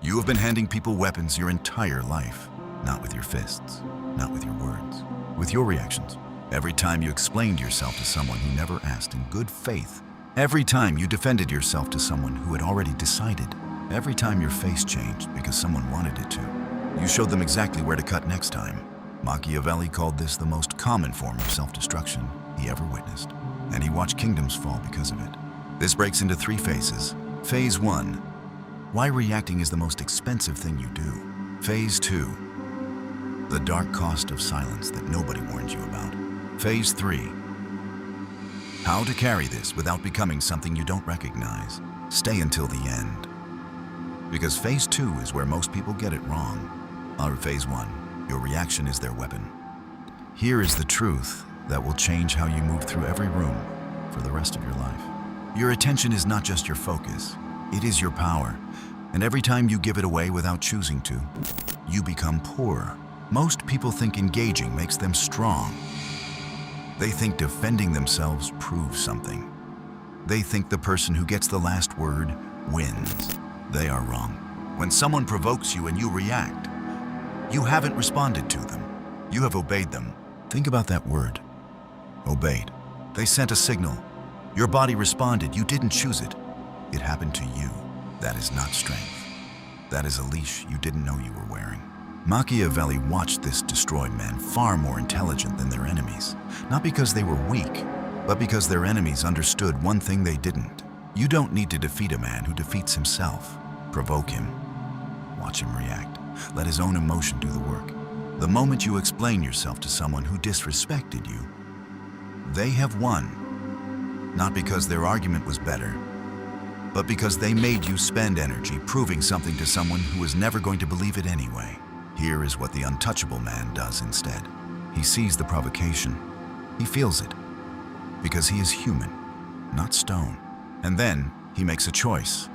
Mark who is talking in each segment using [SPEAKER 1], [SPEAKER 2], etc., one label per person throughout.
[SPEAKER 1] You have been handing people weapons your entire life. Not with your fists, not with your words, with your reactions. Every time you explained yourself to someone who never asked in good faith. Every time you defended yourself to someone who had already decided. Every time your face changed because someone wanted it to. You showed them exactly where to cut next time. Machiavelli called this the most common form of self-destruction he ever witnessed. And he watched kingdoms fall because of it. This breaks into 3 phases. Phase 1. Why reacting is the most expensive thing you do. Phase 2. The dark cost of silence that nobody warns you about. Phase 3. How to carry this without becoming something you don't recognize. Stay until the end. Because Phase 2 is where most people get it wrong. Or Phase 1, your reaction is their weapon. Here is the truth that will change how you move through every room for the rest of your life. Your attention is not just your focus, it is your power. And every time you give it away without choosing to, you become poor. Most people think engaging makes them strong. They think defending themselves proves something. They think the person who gets the last word wins. They are wrong. When someone provokes you and you react, you haven't responded to them. You have obeyed them. Think about that word. Obeyed. They sent a signal. Your body responded. You didn't choose it. It happened to you. That is not strength. That is a leash you didn't know you were wearing. Machiavelli watched this destroy men far more intelligent than their enemies. Not because they were weak, but because their enemies understood one thing they didn't. You don't need to defeat a man who defeats himself. Provoke him. Watch him react. Let his own emotion do the work. The moment you explain yourself to someone who disrespected you, they have won. Not because their argument was better, but because they made you spend energy proving something to someone who was never going to believe it anyway. Here is what the untouchable man does instead. He sees the provocation. He feels it. Because he is human, not stone. And then he makes a choice.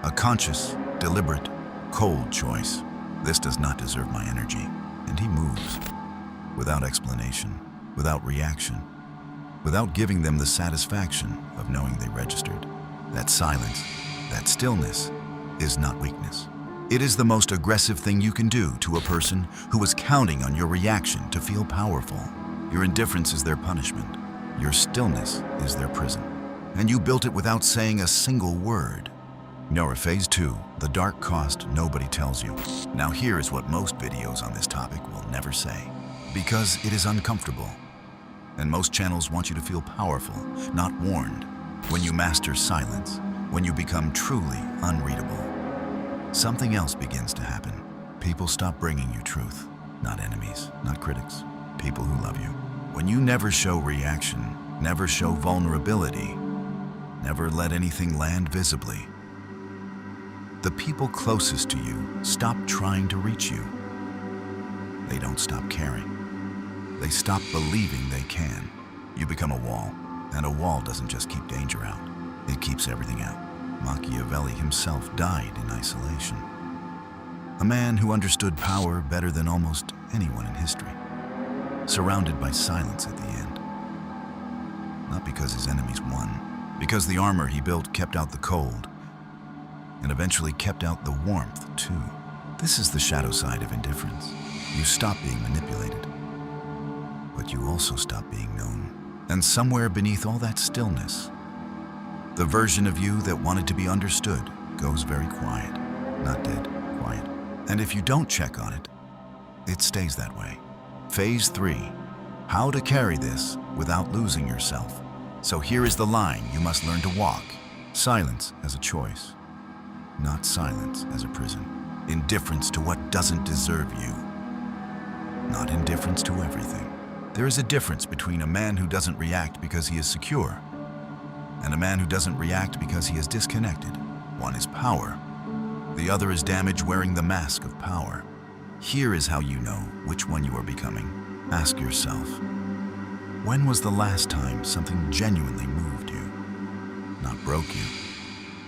[SPEAKER 1] A conscious, deliberate, cold choice. This does not deserve my energy. And he moves. Without explanation, without reaction, without giving them the satisfaction of knowing they registered. That silence, that stillness, is not weakness. It is the most aggressive thing you can do to a person who was counting on your reaction to feel powerful. Your indifference is their punishment. Your stillness is their prison. And you built it without saying a single word. Nora, Phase 2, the dark cost nobody tells you. Now here is what most videos on this topic will never say. Because it is uncomfortable. And most channels want you to feel powerful, not warned. When you master silence, when you become truly unreadable, something else begins to happen. People stop bringing you truth. Not enemies, not critics. People who love you. When you never show reaction, never show vulnerability, never let anything land visibly, the people closest to you stop trying to reach you. They don't stop caring. They stop believing they can. You become a wall, and a wall doesn't just keep danger out. It keeps everything out. Machiavelli himself died in isolation. A man who understood power better than almost anyone in history. Surrounded by silence at the end. Not because his enemies won, because the armor he built kept out the cold, and eventually kept out the warmth too. This is the shadow side of indifference. You stop being manipulated, but you also stop being known. And somewhere beneath all that stillness, the version of you that wanted to be understood goes very quiet. Not dead, quiet. And if you don't check on it, it stays that way. Phase 3, how to carry this without losing yourself. So here is the line you must learn to walk. Silence as a choice, not silence as a prison. Indifference to what doesn't deserve you, not indifference to everything. There is a difference between a man who doesn't react because he is secure and a man who doesn't react because he is disconnected. One is power. The other is damage wearing the mask of power. Here is how you know which one you are becoming. Ask yourself, when was the last time something genuinely moved you? Not broke you,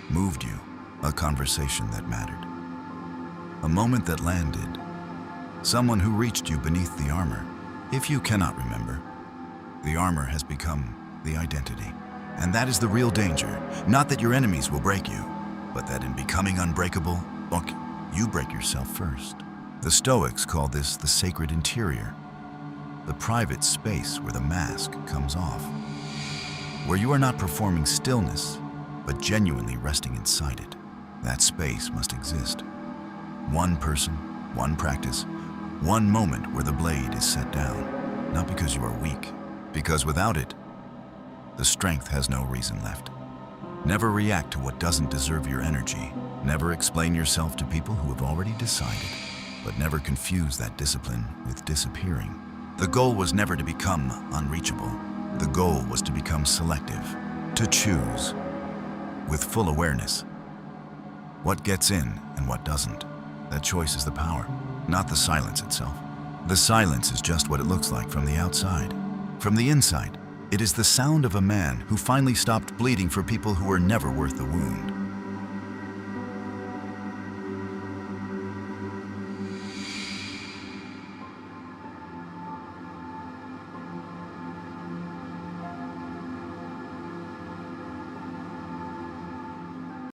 [SPEAKER 1] moved you. A conversation that mattered. A moment that landed. Someone who reached you beneath the armor. If you cannot remember, the armor has become the identity. And that is the real danger. Not that your enemies will break you, but that in becoming unbreakable, look, you break yourself first. The Stoics call this the sacred interior, the private space where the mask comes off, where you are not performing stillness, but genuinely resting inside it. That space must exist. One person, one practice, one moment where the blade is set down, not because you are weak, because without it, the strength has no reason left. Never react to what doesn't deserve your energy. Never explain yourself to people who have already decided, but never confuse that discipline with disappearing. The goal was never to become unreachable. The goal was to become selective, to choose with full awareness what gets in and what doesn't. That choice is the power, not the silence itself. The silence is just what it looks like from the outside. From the inside, it is the sound of a man who finally stopped bleeding for people who were never worth the wound.